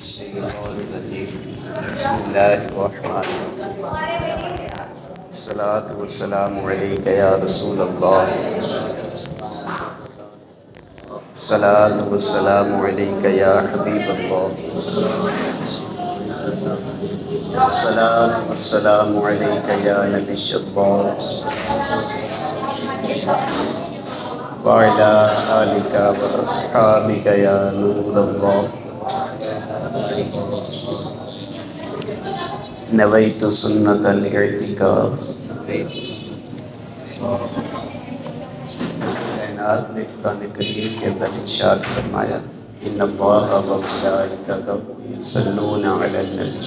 الشيطان الرجيم بسم الله الرحمن الرحيم الصلاة والسلام عليك يا رسول الله الصلاة والسلام عليك يا حبيب الله الصلاة والسلام عليك يا نبي الله وعلى آلك وأصحابك يا نور الله نویت سنت الاعتکاف۔ کائنات نے قرآن کریم کے اندر ارشاد فرمایا ان اللہ وملائکتہ یصلون علی النبی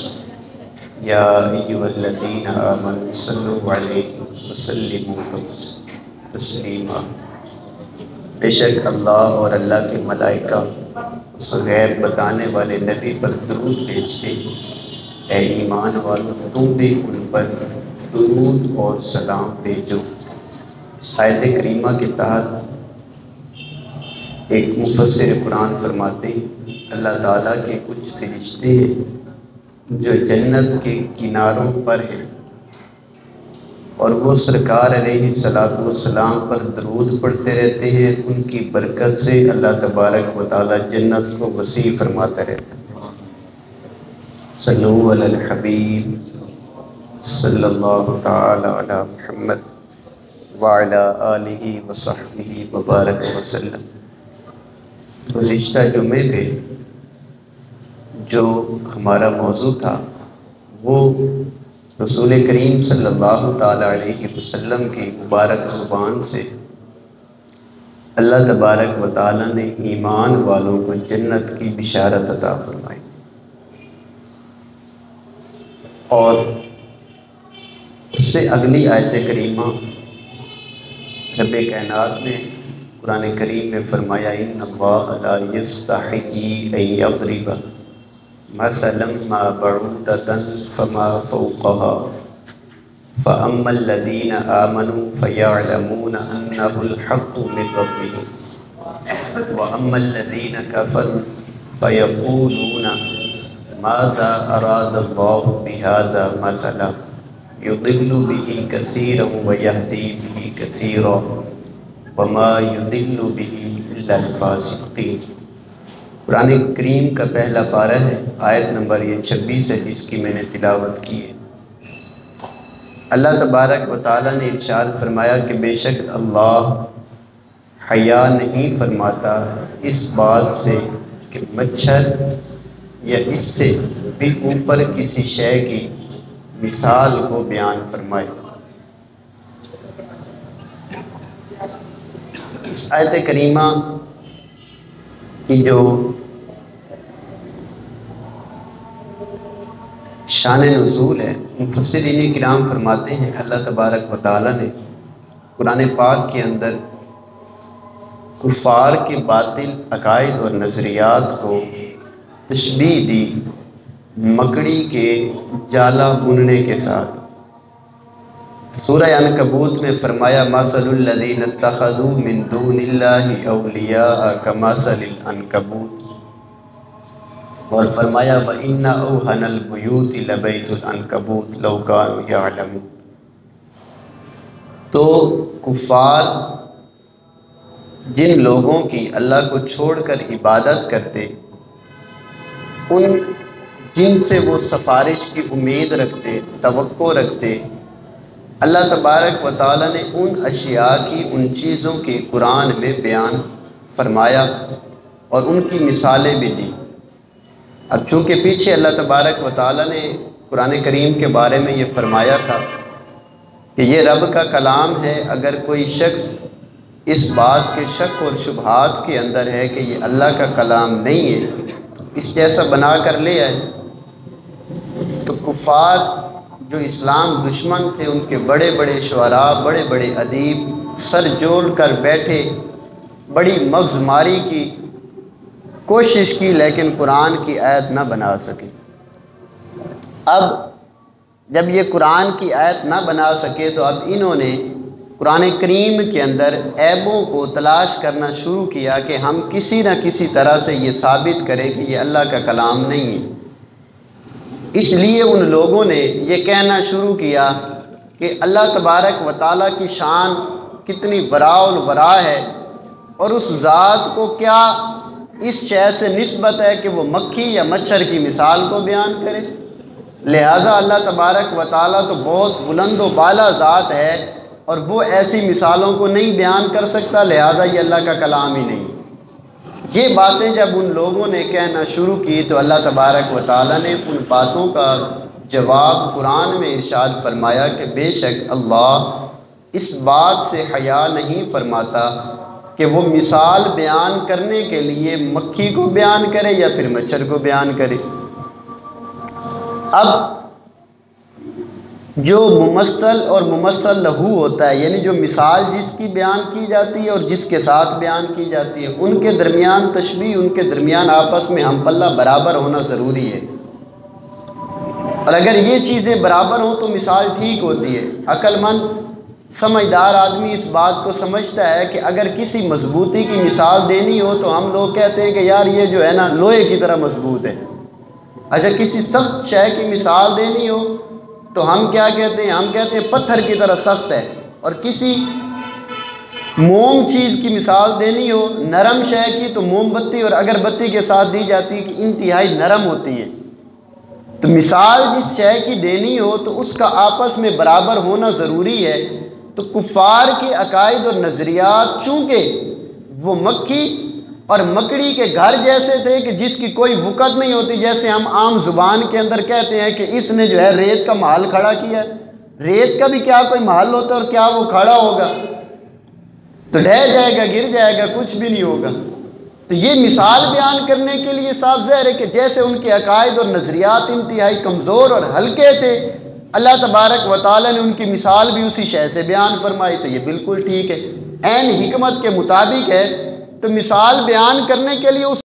یا ایھا الذین آمنوا صلوا علیہ وسلموا تسلیما۔ بے شک اللہ اور اللہ کے ملائکہ اس غیب بتانے والے نبی پر درود بھیجتے ہیں۔ اے ایمان والو تم بھی ان پر درود اور سلام بھیجو۔ اس آیت کریمہ کے تحت ایک مفسر قرآن فرماتے ہیں اللہ تعالیٰ کے کچھ فرشتے ہیں جو جنت کے کناروں پر ہیں اور وہ سرکار علیہ السلام پر درود پڑھتے رہتے ہیں۔ ان کی برکت سے اللہ تبارک و تعالیٰ جنت کو وسیع فرماتا رہتا ہے۔ صلو علی الحبیب صلی اللہ تعالی علی محمد وعلی آلہ وصحبہ وبارک وسلم۔ گزشتہ جمعے پہ جو ہمارا موضوع تھا وہ رسول کریم صلی اللہ تعالی علیہ وسلم کی مبارک زبان سے اللہ تبارک و تعالی نے ایمان والوں کو جنت کی بشارت عطا فرمائی، اور اس سے اگلی آیت کریمہ رب کائنات نے قرآن کریم میں فرمایا ان اللہ لا یستحیی ان یضرب مثلا ما بعوضۃ فما فوقها فاما الذین آمنوا فیعلمون انہ الحق من ربهم واما الذین کفروا فیقولون ماذا اراد اللہ بہذا مثلا یضل به کثیرا ویہدی به کثیرا وما یضل به الا الفاسقین۔ قرآن کریم کا پہلا پارہ ہے، آیت نمبر 26 ہے جس کی میں نے تلاوت کی ہے۔ اللہ تبارک و تعالیٰ نے ارشاد فرمایا کہ بے شک اللہ حیا نہیں فرماتا اس بات سے کہ مچھر یا اس سے بھی اوپر کسی شے کی مثال کو بیان فرمائے۔ اس آیت کریمہ کی جو شان نزول ہے مفسرین کرام فرماتے ہیں اللہ تبارک و تعالیٰ نے قرآن پاک کے اندر کفار کے باطل عقائد اور نظریات کو تشبیہ دی مکڑی کے جالا بننے کے ساتھ۔ سورہ عنکبوت میں فرمایا مثل الذین اتخذوا من دون اللہ اولیاء کمثل العنکبوت، اور فرمایا وَإِنَّ أَوْهَنَ الْبُيُوتِ لَبَيْتُ الْعَنْكَبُوتِ لَوْ كَانُوا يَعْلَمُونَ۔ تو کفار جن لوگوں کی اللہ کو چھوڑ کر عبادت کرتے، ان جن سے وہ سفارش کی امید رکھتے، توقع رکھتے، اللہ تبارک و تعالیٰ نے ان اشیاء کی، ان چیزوں کی قرآن میں بیان فرمایا اور ان کی مثالیں بھی دی۔ اب چونکہ پیچھے اللہ تبارک و تعالیٰ نے قرآن کریم کے بارے میں یہ فرمایا تھا کہ یہ رب کا کلام ہے، اگر کوئی شخص اس بات کے شک اور شبہات کے اندر ہے کہ یہ اللہ کا کلام نہیں ہے تو اس جیسا بنا کر لے آئے۔ تو کفار جو اسلام دشمن تھے ان کے بڑے بڑے شعراء، بڑے بڑے ادیب سر جوڑ کر بیٹھے، بڑی مغز ماری کی کوشش کی لیکن قرآن کی آیت نہ بنا سکے۔ اب جب یہ قرآن کی آیت نہ بنا سکے تو اب انہوں نے قرآن کریم کے اندر عیبوں کو تلاش کرنا شروع کیا کہ ہم کسی نہ کسی طرح سے یہ ثابت کریں کہ یہ اللہ کا کلام نہیں ہے۔ اس لیے ان لوگوں نے یہ کہنا شروع کیا کہ اللہ تبارک و تعالیٰ کی شان کتنی وراء الورا ہے، اور اس ذات کو کیا اس شے سے نسبت ہے کہ وہ مکھی یا مچھر کی مثال کو بیان کرے۔ لہٰذا اللہ تبارک و تعالیٰ تو بہت بلند و بالا ذات ہے اور وہ ایسی مثالوں کو نہیں بیان کر سکتا، لہٰذا یہ اللہ کا کلام ہی نہیں۔ یہ باتیں جب ان لوگوں نے کہنا شروع کی تو اللہ تبارک و تعالیٰ نے ان باتوں کا جواب قرآن میں ارشاد فرمایا کہ بے شک اللہ اس بات سے حیا نہیں فرماتا کہ وہ مثال بیان کرنے کے لیے مکھی کو بیان کرے یا پھر مچھر کو بیان کرے۔ اب جو ممثل اور ممثل لہو ہوتا ہے، یعنی جو مثال جس کی بیان کی جاتی ہے اور جس کے ساتھ بیان کی جاتی ہے، ان کے درمیان تشبیہ، ان کے درمیان آپس میں ہم پلہ برابر ہونا ضروری ہے، اور اگر یہ چیزیں برابر ہوں تو مثال ٹھیک ہوتی ہے۔ عقل مند سمجھدار آدمی اس بات کو سمجھتا ہے کہ اگر کسی مضبوطی کی مثال دینی ہو تو ہم لوگ کہتے ہیں کہ یار یہ جو ہے نا لوہے کی طرح مضبوط ہے۔ اچھا کسی سخت شے کی مثال دینی ہو تو ہم کیا کہتے ہیں؟ ہم کہتے ہیں پتھر کی طرح سخت ہے۔ اور کسی موم چیز کی مثال دینی ہو نرم شے کی تو موم بتی اور اگربتی کے ساتھ دی جاتی ہے کہ انتہائی نرم ہوتی ہے۔ تو مثال جس شے کی دینی ہو تو اس کا آپس میں برابر ہونا ضروری ہے۔ تو کفار کے عقائد اور نظریات چونکہ وہ مکھی اور مکڑی کے گھر جیسے تھے کہ جس کی کوئی وقت نہیں ہوتی، جیسے ہم عام زبان کے اندر کہتے ہیں کہ اس نے جو ہے ریت کا محل کھڑا کیا ہے۔ ریت کا بھی کیا کوئی محل ہوتا ہے اور کیا وہ کھڑا ہوگا؟ تو ڈھہ جائے گا، گر جائے گا، کچھ بھی نہیں ہوگا۔ تو یہ مثال بیان کرنے کے لیے صاف ظاہر ہے کہ جیسے ان کے عقائد اور نظریات انتہائی کمزور اور ہلکے تھے، اللہ تبارک و تعالیٰ نے ان کی مثال بھی اسی شے سے بیان فرمائی، تو یہ بالکل ٹھیک ہے، عین حکمت کے مطابق ہے۔ تو مثال بیان کرنے کے لیے اس